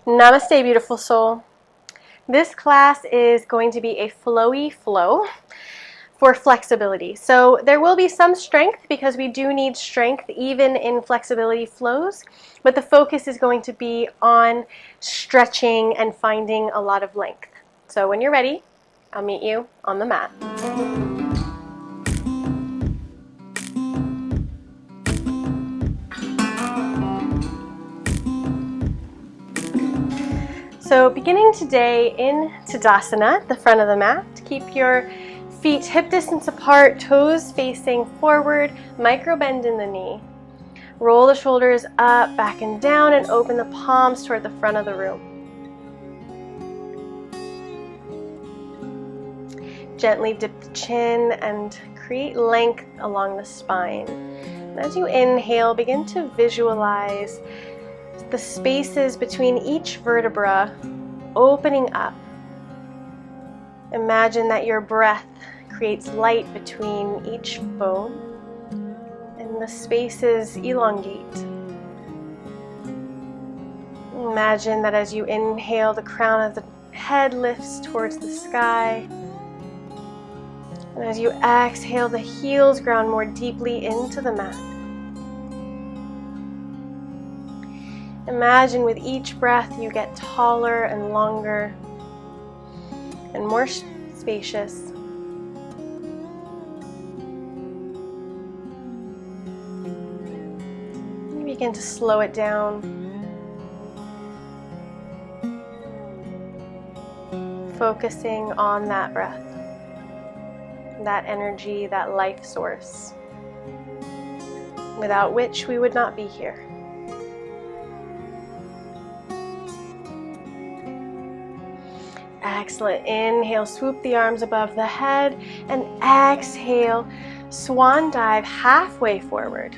Namaste, beautiful soul. This class is going to be a flowy flow for flexibility. So there will be some strength because we do need strength even in flexibility flows, but the focus is going to be on stretching and finding a lot of length. So when you're ready, I'll meet you on the mat. So beginning today in Tadasana, the front of the mat, keep your feet hip distance apart, toes facing forward, micro bend in the knee. Roll the shoulders up, back and down, and open the palms toward the front of the room. Gently dip the chin and create length along the spine. And as you inhale, begin to visualize the spaces between each vertebra opening up. Imagine that your breath creates light between each bone and the spaces elongate. Imagine that as you inhale, the crown of the head lifts towards the sky. And as you exhale, the heels ground more deeply into the mat. Imagine with each breath you get taller and longer and more spacious. You begin to slow it down. Focusing on that breath, that energy, that life source, without which we would not be here. Excellent. Inhale, swoop the arms above the head, and exhale, swan dive halfway forward,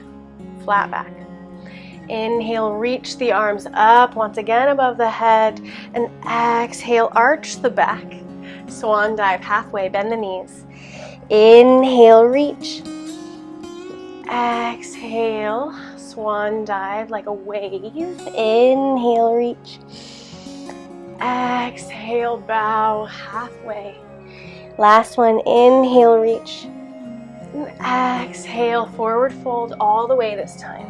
flat back. Inhale, reach the arms up once again above the head, and exhale, arch the back, swan dive halfway, bend the knees. Inhale, reach. Exhale, swan dive like a wave. Inhale, reach. Exhale, bow halfway. Last one, inhale, reach. And exhale, forward fold all the way this time.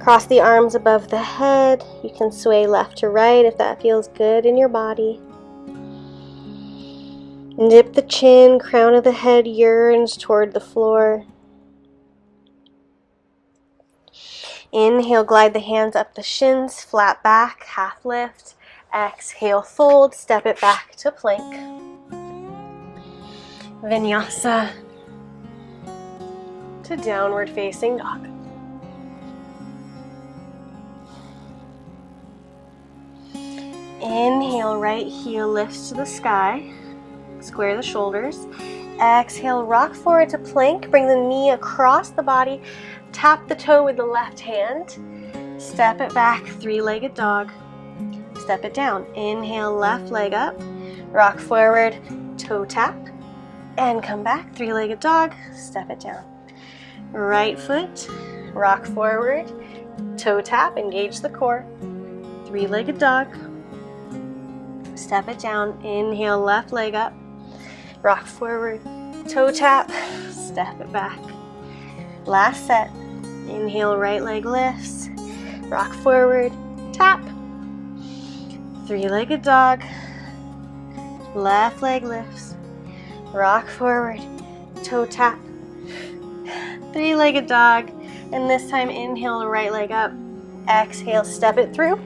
Cross the arms above the head. You can sway left to right if that feels good in your body. Dip the chin, crown of the head yearns toward the floor. Inhale, glide the hands up the shins, flat back, half lift. Exhale, fold, step it back to plank. Vinyasa to downward facing dog. Inhale, right heel lifts to the sky. Square the shoulders. Exhale, rock forward to plank. Bring the knee across the body. Tap the toe with the left hand. Step it back, three-legged dog. Step it down. Inhale, left leg up. Rock forward, toe tap. And come back, three-legged dog. Step it down. Right foot, rock forward, toe tap, engage the core. Three-legged dog. Step it down. Inhale, left leg up. Rock forward, toe tap, step it back. Last set. Inhale, right leg lifts. Rock forward, tap. Three-legged dog. Left leg lifts. Rock forward, toe tap. Three-legged dog. And this time, inhale, right leg up. Exhale, step it through.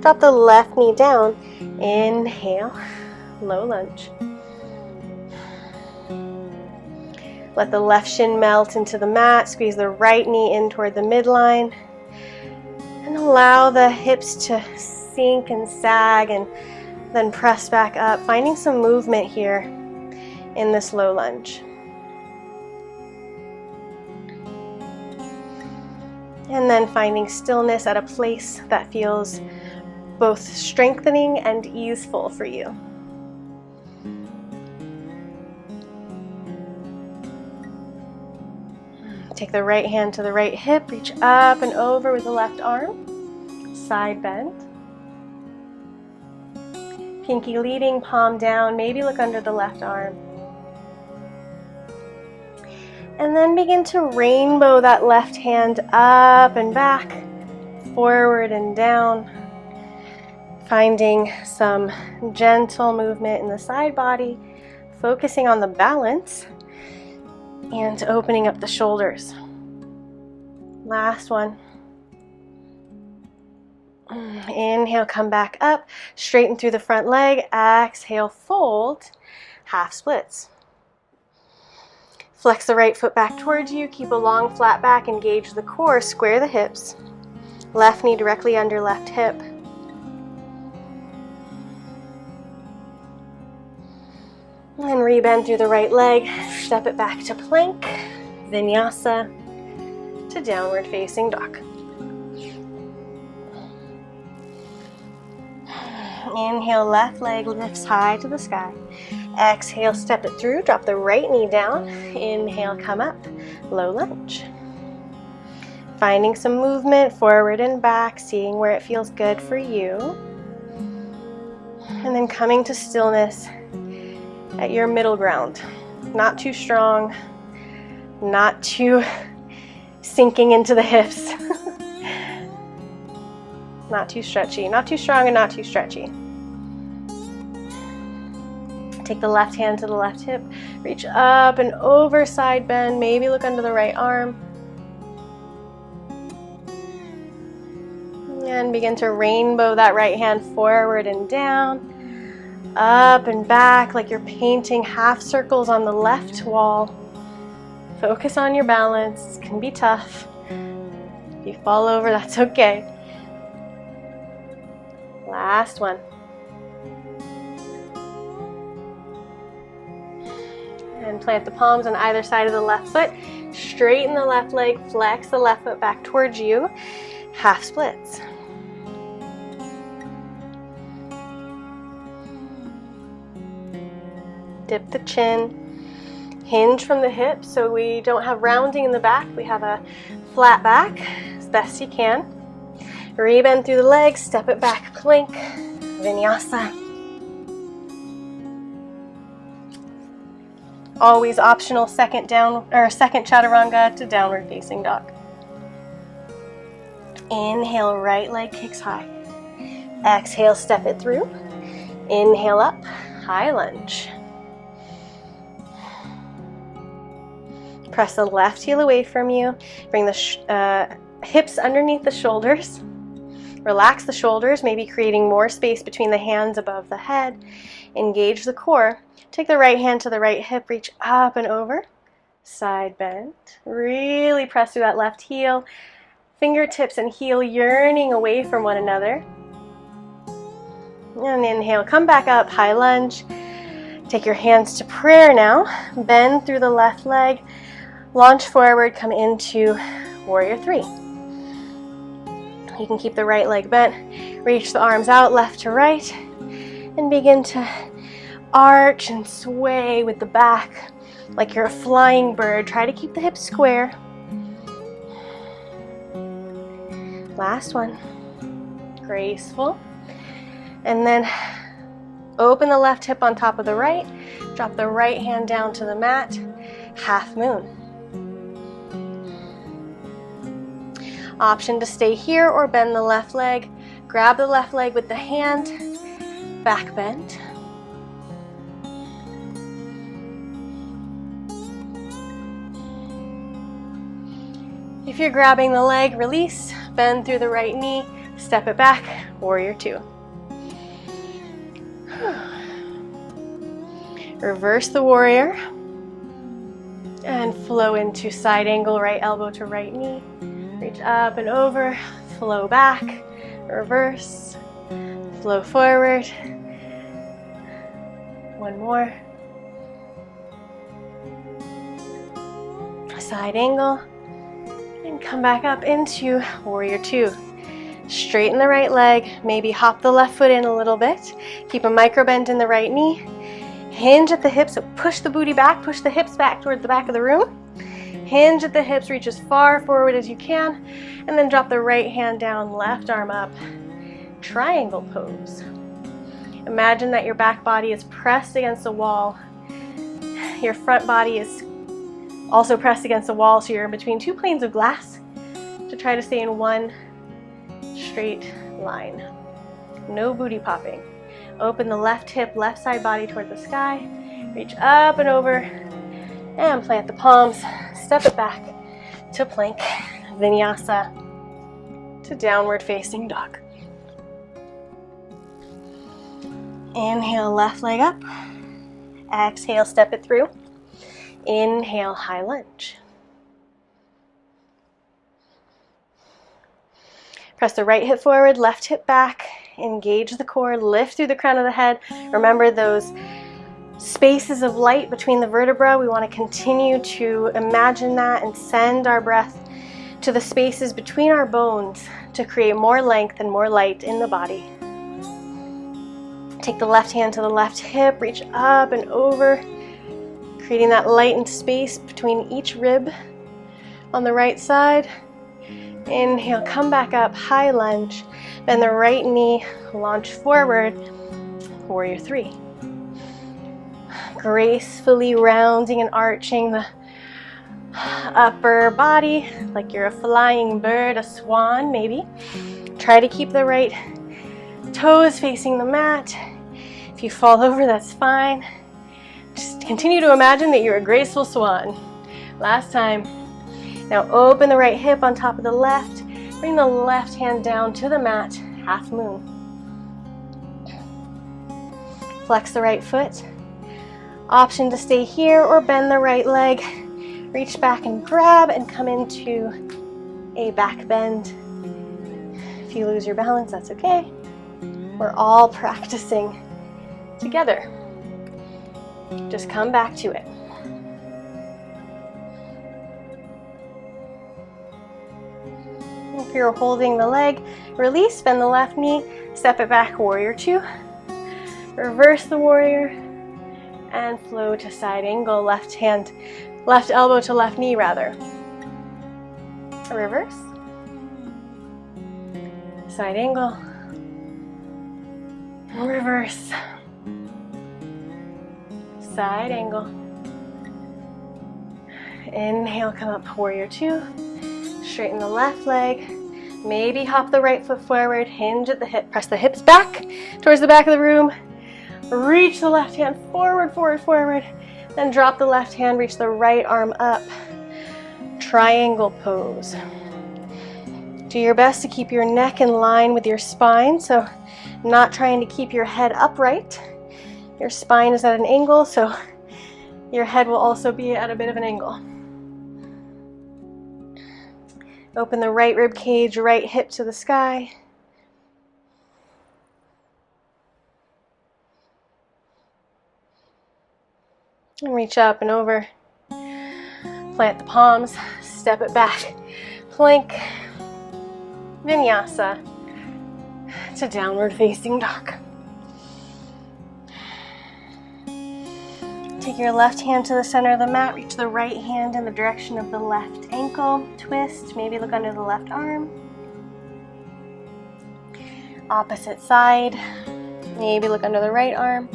Drop the left knee down. Inhale, low lunge. Let the left shin melt into the mat. Squeeze the right knee in toward the midline. And allow the hips to sink and sag and then press back up. Finding some movement here in this low lunge. And then finding stillness at a place that feels both strengthening and easeful for you. Take the right hand to the right hip, reach up and over with the left arm. side bend. Pinky leading, palm down, maybe look under the left arm. And then begin to rainbow that left hand up and back, forward and down, finding some gentle movement in the side body, focusing on the balance and opening up the shoulders. Last one. Inhale, come back up, straighten through the front leg. Exhale, fold, half splits. Flex the right foot back towards you, keep a long flat back, engage the core, square the hips. Left knee directly under left hip. And rebend through the right leg, step it back to plank, vinyasa, to downward facing dog. Inhale, left leg lifts high to the sky. Exhale, step it through, drop the right knee down. Inhale, come up, low lunge. Finding some movement forward and back, seeing where it feels good for you. And then coming to stillness at your middle ground. Not too strong, not too sinking into the hips. Not too stretchy, not too strong and not too stretchy. Take the left hand to the left hip, reach up and over, side bend, maybe look under the right arm. And begin to rainbow that right hand forward and down, up and back like you're painting half circles on the left wall. Focus on your balance, it can be tough. If you fall over, that's okay. Last one. And plant the palms on either side of the left foot. Straighten the left leg, flex the left foot back towards you. Half splits. Dip the chin. Hinge from the hips so we don't have rounding in the back. We have a flat back as best you can. Rebend through the legs, step it back, plank, vinyasa. Always optional second chaturanga to downward facing dog. Inhale, right leg kicks high. Exhale, step it through. Inhale up, high lunge. Press the left heel away from you. Bring the hips underneath the shoulders. Relax the shoulders, maybe creating more space between the hands above the head. Engage the core. Take the right hand to the right hip, reach up and over. Side bend. Really press through that left heel. Fingertips and heel yearning away from one another. And inhale, come back up, high lunge. Take your hands to prayer now. Bend through the left leg. Launch forward, come into warrior three. You can keep the right leg bent, reach the arms out left to right, and begin to arch and sway with the back like you're a flying bird. Try to keep the hips square. Last one. Graceful. And then open the left hip on top of the right, drop the right hand down to the mat, half moon. Option to stay here or bend the left leg. Grab the left leg with the hand, back bend. If you're grabbing the leg, release, bend through the right knee, step it back, warrior two. Reverse the warrior and flow into side angle, right elbow to right knee. Reach up and over, flow back, reverse, flow forward. One more. Side angle, and come back up into warrior two. Straighten the right leg, maybe hop the left foot in a little bit. Keep a micro bend in the right knee. Hinge at the hips, so push the booty back, push the hips back toward the back of the room. Hinge at the hips, reach as far forward as you can, and then drop the right hand down, left arm up. Triangle pose. Imagine that your back body is pressed against the wall. Your front body is also pressed against the wall, so you're in between two planes of glass to try to stay in one straight line. No booty popping. Open the left hip, left side body toward the sky. Reach up and over and plant the palms. Step it back to plank, vinyasa, to downward facing dog. Inhale, left leg up. Exhale, step it through. Inhale, high lunge. Press the right hip forward, left hip back. Engage the core, lift through the crown of the head. Remember those spaces of light between the vertebrae. We want to continue to imagine that and send our breath to the spaces between our bones to create more length and more light in the body. Take the left hand to the left hip, reach up and over, creating that lightened space between each rib on the right side. Inhale, come back up, high lunge. Bend the right knee, launch forward, warrior three. Gracefully rounding and arching the upper body like you're a flying bird, a swan maybe. Try to keep the right toes facing the mat. If you fall over, that's fine. Just continue to imagine that you're a graceful swan. Last time. Now open the right hip on top of the left. Bring the left hand down to the mat, half moon. Flex the right foot. Option to stay here or bend the right leg. Reach back and grab and come into a back bend. If you lose your balance, that's okay. We're all practicing together. Just come back to it. If you're holding the leg, release, bend the left knee, step it back, warrior two. Reverse the warrior and flow to side angle, left hand, left elbow to left knee rather. Reverse. Side angle. Reverse. Side angle. Inhale, come up, warrior two. Straighten the left leg. Maybe hop the right foot forward, hinge at the hip. Press the hips back towards the back of the room. Reach the left hand forward, forward, forward. Then drop the left hand, reach the right arm up. Triangle pose. Do your best to keep your neck in line with your spine, so not trying to keep your head upright. Your spine is at an angle, so your head will also be at a bit of an angle. Open the right rib cage, right hip to the sky. And reach up and over. Plant the palms, step it back. Plank, vinyasa, to downward facing dog. Take your left hand to the center of the mat, reach the right hand in the direction of the left ankle, twist, maybe look under the left arm. Opposite side, maybe look under the right arm.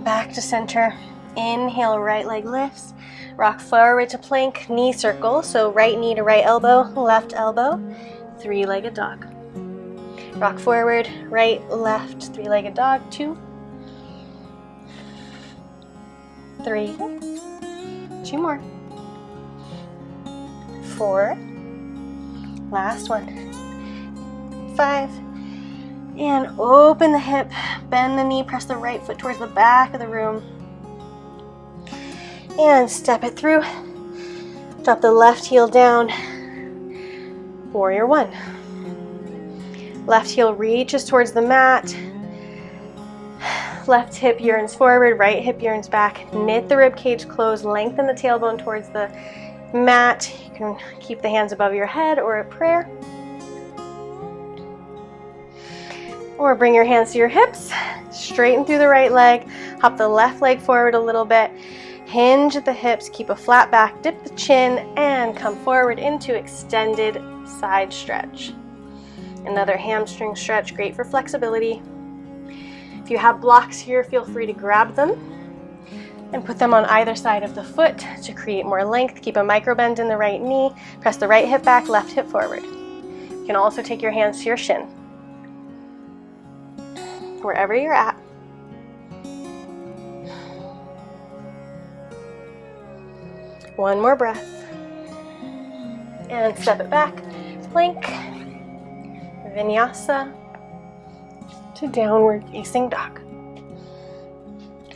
Back to center. Inhale, right leg lifts. Rock forward to plank, knee circle. So right knee to right elbow, left elbow, three-legged dog. Rock forward, right, left, three-legged dog. 2, 3, 2 more. 4, last one. 5, and open the hip, bend the knee, press the right foot towards the back of the room. And step it through. Drop the left heel down. Warrior one. Left heel reaches towards the mat. Left hip yearns forward, right hip yearns back. Knit the rib cage closed, lengthen the tailbone towards the mat. You can keep the hands above your head or a prayer. Or bring your hands to your hips, straighten through the right leg, hop the left leg forward a little bit, hinge at the hips, keep a flat back, dip the chin, and come forward into extended side stretch. Another hamstring stretch, great for flexibility. If you have blocks here, feel free to grab them and put them on either side of the foot to create more length. Keep a micro bend in the right knee, press the right hip back, left hip forward. You can also take your hands to your shin. Wherever you're at. One more breath. And step it back. Plank, Vinyasa, to downward facing dog.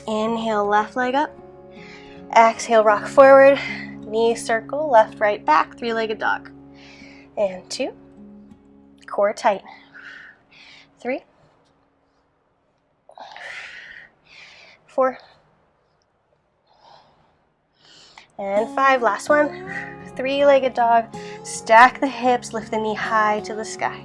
Inhale, left leg up. Exhale, rock forward. Knee circle, left, right, back, three-legged dog. And 2. Core tight. 3. 4. And 5. Last one. Three-legged dog. Stack the hips, lift the knee high to the sky.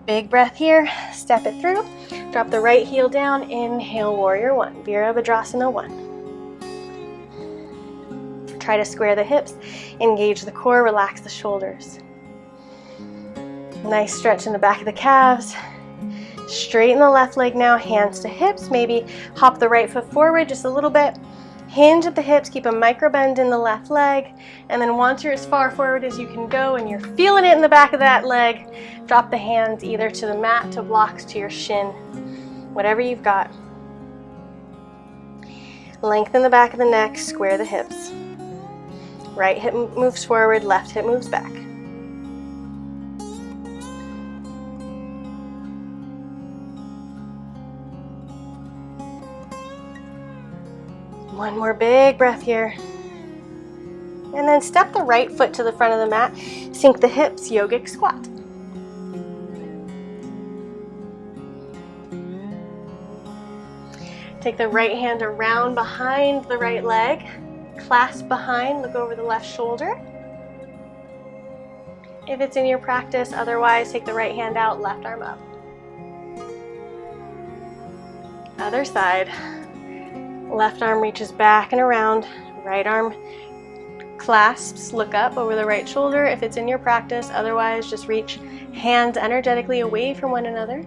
Big breath here. Step it through. Drop the right heel down. Inhale, warrior 1. Virabhadrasana 1. Try to square the hips. Engage the core. Relax the shoulders. Nice stretch in the back of the calves. Straighten the left leg now, hands to hips. Maybe hop the right foot forward just a little bit. Hinge at the hips, keep a micro bend in the left leg. And then once you're as far forward as you can go and you're feeling it in the back of that leg, drop the hands either to the mat, to blocks, to your shin, whatever you've got. Lengthen the back of the neck, square the hips. Right hip moves forward, left hip moves back. One more big breath here. And then step the right foot to the front of the mat. Sink the hips, yogic squat. Take the right hand around behind the right leg. Clasp behind, look over the left shoulder. If it's in your practice, otherwise take the right hand out, left arm up. Other side. Left arm reaches back and around, right arm clasps, look up over the right shoulder if it's in your practice, otherwise just reach hands energetically away from one another.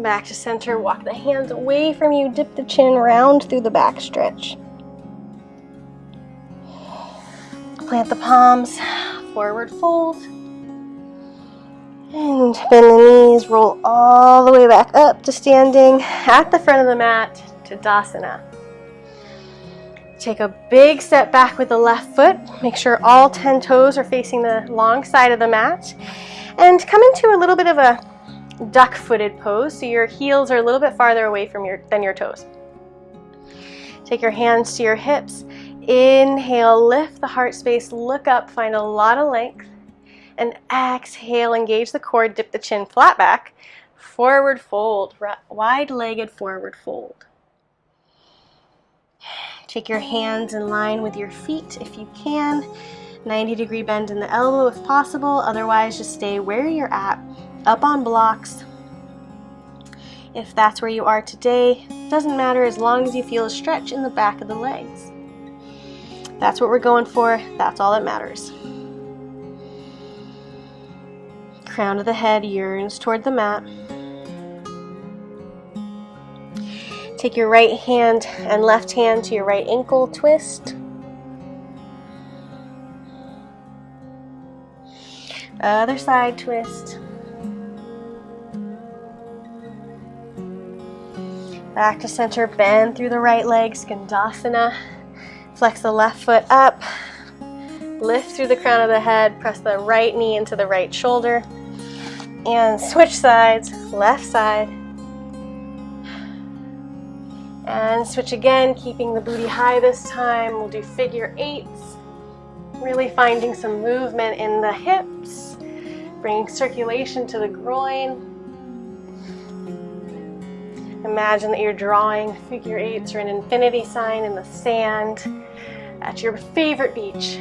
Back to center, walk the hands away from you, dip the chin, round through the back stretch. Plant the palms, forward fold. And bend the knees, roll all the way back up to standing at the front of the mat, Tadasana. Take a big step back with the left foot. Make sure all 10 toes are facing the long side of the mat. And come into a little bit of a duck-footed pose, so your heels are a little bit farther away from than your toes. Take your hands to your hips. Inhale, lift the heart space, look up, find a lot of length. And exhale, engage the core, dip the chin flat back, forward fold, wide-legged forward fold. Take your hands in line with your feet if you can. 90-degree bend in the elbow if possible, otherwise just stay where you're at, up on blocks. If that's where you are today, doesn't matter as long as you feel a stretch in the back of the legs. That's what we're going for, that's all that matters. Crown of the head yearns toward the mat. Take your right hand and left hand to your right ankle, twist. Other side, twist. Back to center, bend through the right leg, Skandasana. Flex the left foot up. Lift through the crown of the head, press the right knee into the right shoulder. And switch sides, left side. And switch again, keeping the booty high this time. We'll do figure eights. Really finding some movement in the hips. Bringing circulation to the groin. Imagine that you're drawing figure eights or an infinity sign in the sand at your favorite beach.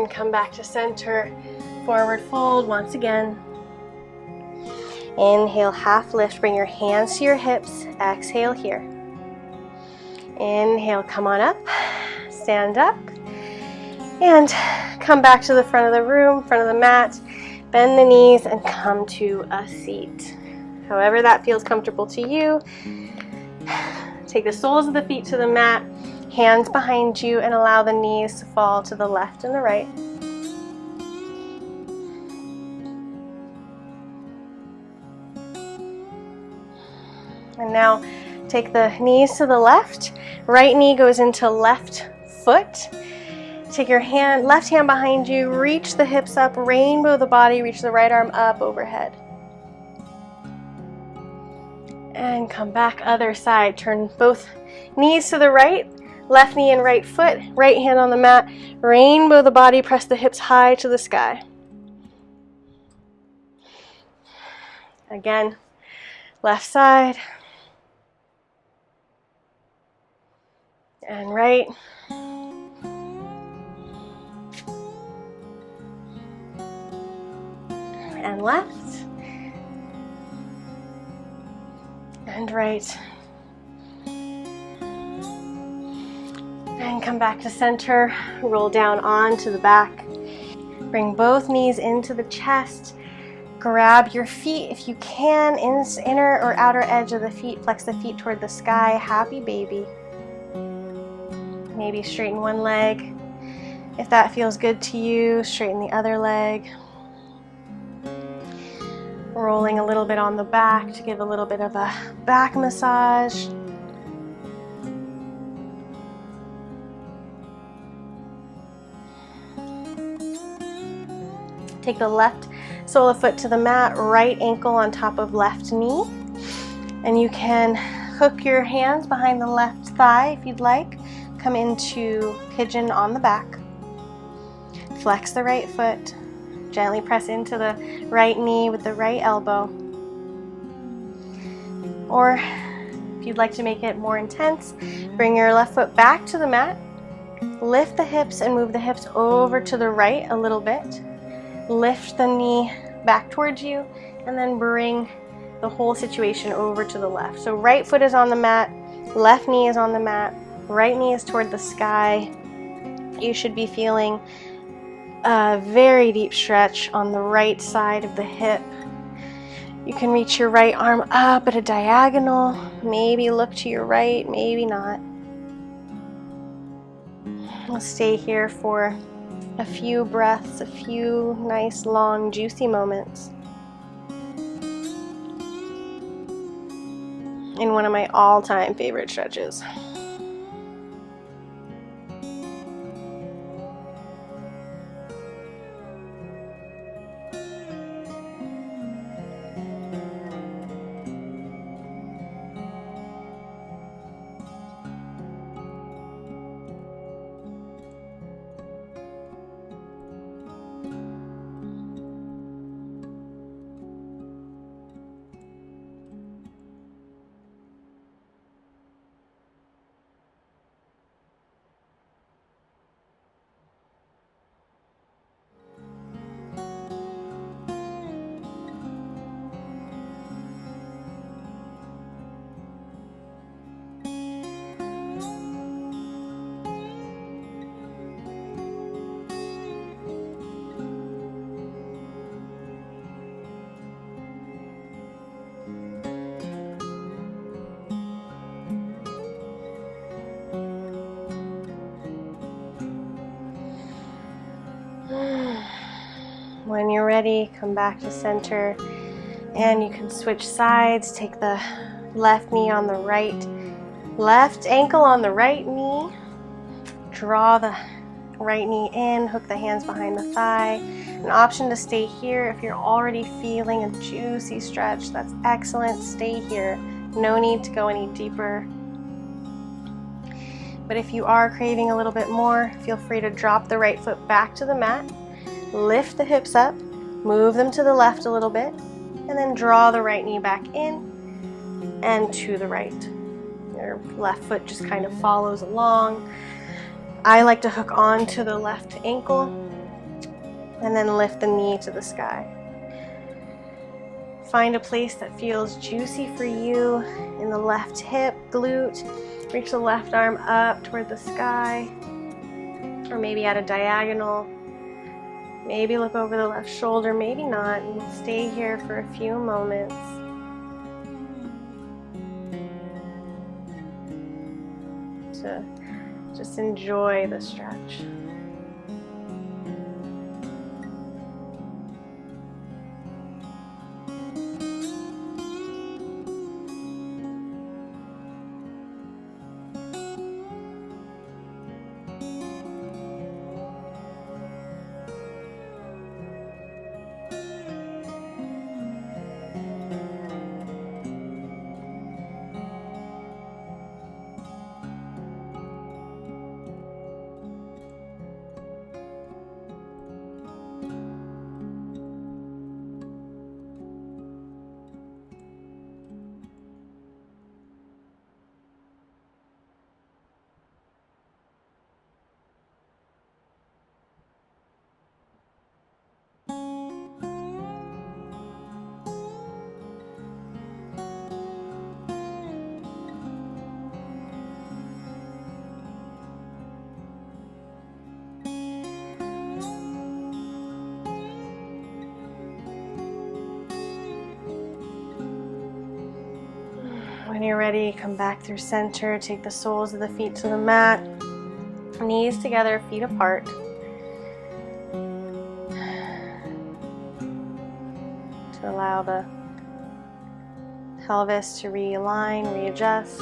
And come back to center. Forward fold once again. Inhale, half lift. Bring your hands to your hips. Exhale here. Inhale, come on up. Stand up. And come back to the front of the room, front of the mat. Bend the knees and come to a seat. However that feels comfortable to you. Take the soles of the feet to the mat, hands behind you, and allow the knees to fall to the left and the right. And now take the knees to the left. Right knee goes into left foot. Take your left hand behind you, reach the hips up, rainbow the body, reach the right arm up overhead. And come back other side. Turn both knees to the right, left knee and right foot, right hand on the mat, rainbow the body, press the hips high to the sky. Again, left side. And right. And left. And right. And come back to center. Roll down onto the back. Bring both knees into the chest. Grab your feet if you can, inner or outer edge of the feet. Flex the feet toward the sky. Happy baby. Maybe straighten one leg. If that feels good to you, straighten the other leg. Rolling a little bit on the back to give a little bit of a back massage. Take the left sole of foot to the mat, right ankle on top of left knee. And you can hook your hands behind the left thigh if you'd like. Come into pigeon on the back. Flex the right foot. Gently press into the right knee with the right elbow. Or if you'd like to make it more intense, bring your left foot back to the mat. Lift the hips and move the hips over to the right a little bit. Lift the knee back towards you and then bring the whole situation over to the left. So right foot is on the mat, left knee is on the mat, right knee is toward the sky. You should be feeling a very deep stretch on the right side of the hip. You can reach your right arm up at a diagonal. Maybe look to your right, maybe not. We'll stay here for a few breaths, a few nice, long, juicy moments. In one of my all-time favorite stretches. When you're ready, come back to center and you can switch sides. Take the left knee on the right, left ankle on the right knee. Draw the right knee in, hook the hands behind the thigh. An option to stay here if you're already feeling a juicy stretch. That's excellent. Stay here. No need to go any deeper. But if you are craving a little bit more, feel free to drop the right foot back to the mat. Lift the hips up, move them to the left a little bit, and then draw the right knee back in and to the right. Your left foot just kind of follows along. I like to hook on to the left ankle And then lift the knee to the sky. Find a place that feels juicy for you in the left hip, glute. Reach the left arm up toward the sky, or maybe at a diagonal. Maybe look over the left shoulder, maybe not, and stay here for a few moments. To just enjoy the stretch. When you're ready, come back through center. Take the soles of the feet to the mat. Knees together, feet apart. To allow the pelvis to realign, readjust.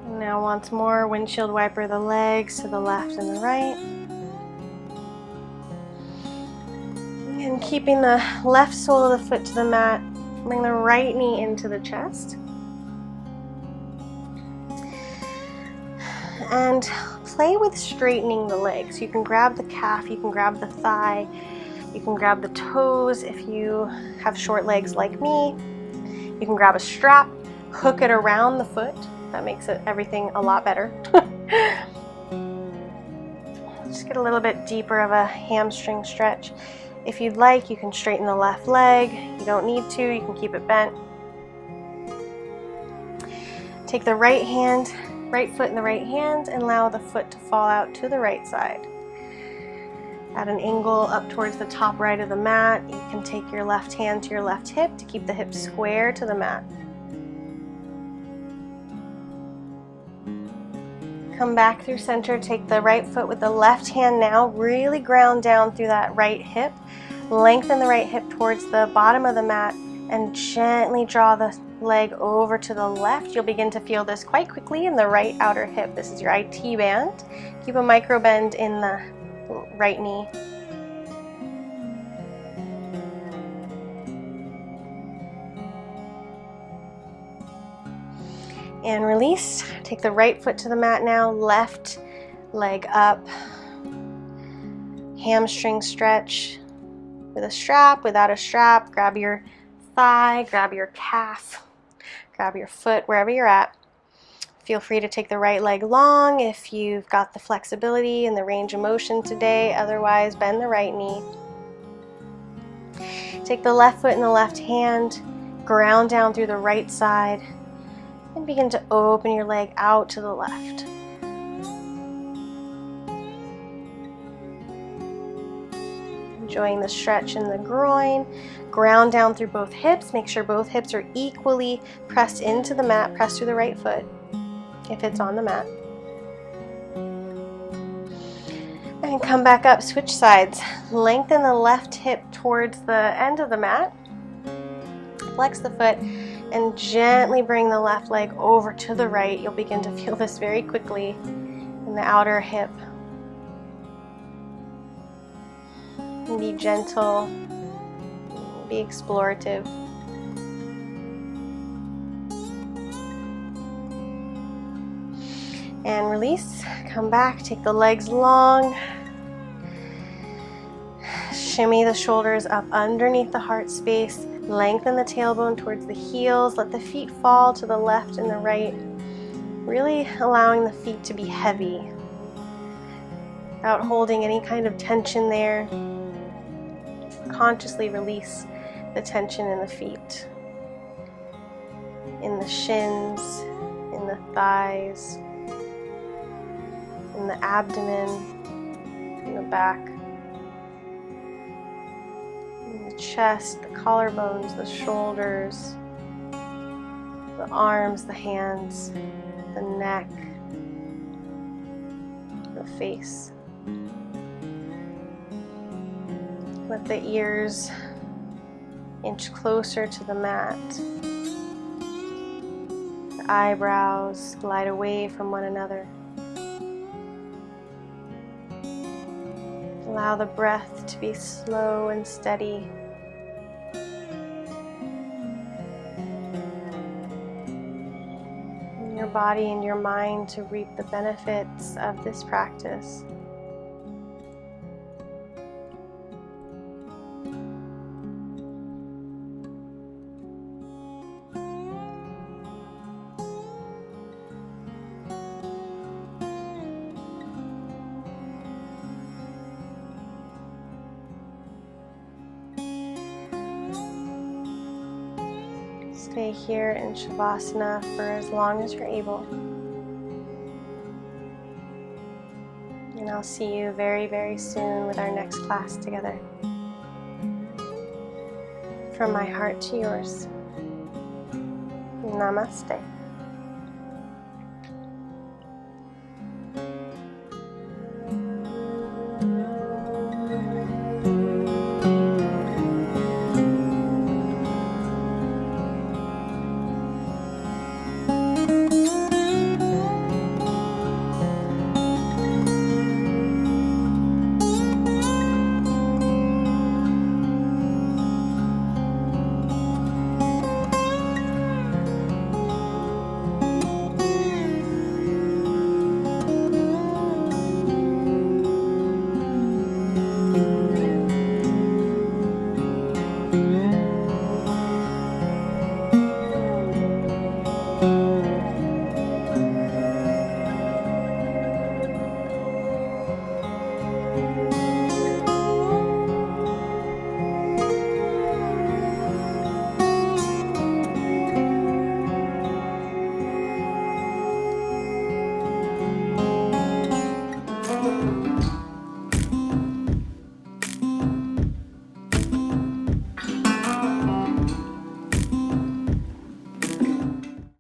And now once more, windshield wiper the legs to the left and the right. And keeping the left sole of the foot to the mat, bring the right knee into the chest. And play with straightening the legs. You can grab the calf, you can grab the thigh, you can grab the toes if you have short legs like me. You can grab a strap, hook it around the foot. That makes everything a lot better. Just get a little bit deeper of a hamstring stretch. If you'd like, you can straighten the left leg. You don't need to, you can keep it bent. Take the right foot in the right hand and allow the foot to fall out to the right side. At an angle up towards the top right of the mat, you can take your left hand to your left hip to keep the hip square to the mat. Come back through center, take the right foot with the left hand now, really ground down through that right hip. Lengthen the right hip towards the bottom of the mat and gently draw the leg over to the left. You'll begin to feel this quite quickly in the right outer hip. This is your IT band. Keep a micro bend in the right knee. And release. Take the right foot to the mat now, left leg up. Hamstring stretch with a strap, without a strap. Grab your thigh, grab your calf, grab your foot, wherever you're at. Feel free to take the right leg long if you've got the flexibility and the range of motion today. Otherwise, bend the right knee. Take the left foot in the left hand, ground down through the right side, and begin to open your leg out to the left. Enjoying the stretch in the groin. Ground down through both hips. Make sure both hips are equally pressed into the mat. Press through the right foot if it's on the mat. And come back up, switch sides. Lengthen the left hip towards the end of the mat. Flex the foot and gently bring the left leg over to the right. You'll begin to feel this very quickly in the outer hip. And be gentle, be explorative. And release, come back, take the legs long. Shimmy the shoulders up underneath the heart space. Lengthen the tailbone towards the heels. Let the feet fall to the left and the right. Really allowing the feet to be heavy, without holding any kind of tension there. Consciously release the tension in the feet, in the shins, in the thighs, in the abdomen, in the back, in the chest, the collarbones, the shoulders, the arms, the hands, the neck, the face. Let the ears inch closer to the mat. The eyebrows glide away from one another. Allow the breath to be slow and steady. And your body and your mind to reap the benefits of this practice. Stay here in Shavasana for as long as you're able. And I'll see you very, very soon with our next class together. From my heart to yours. Namaste.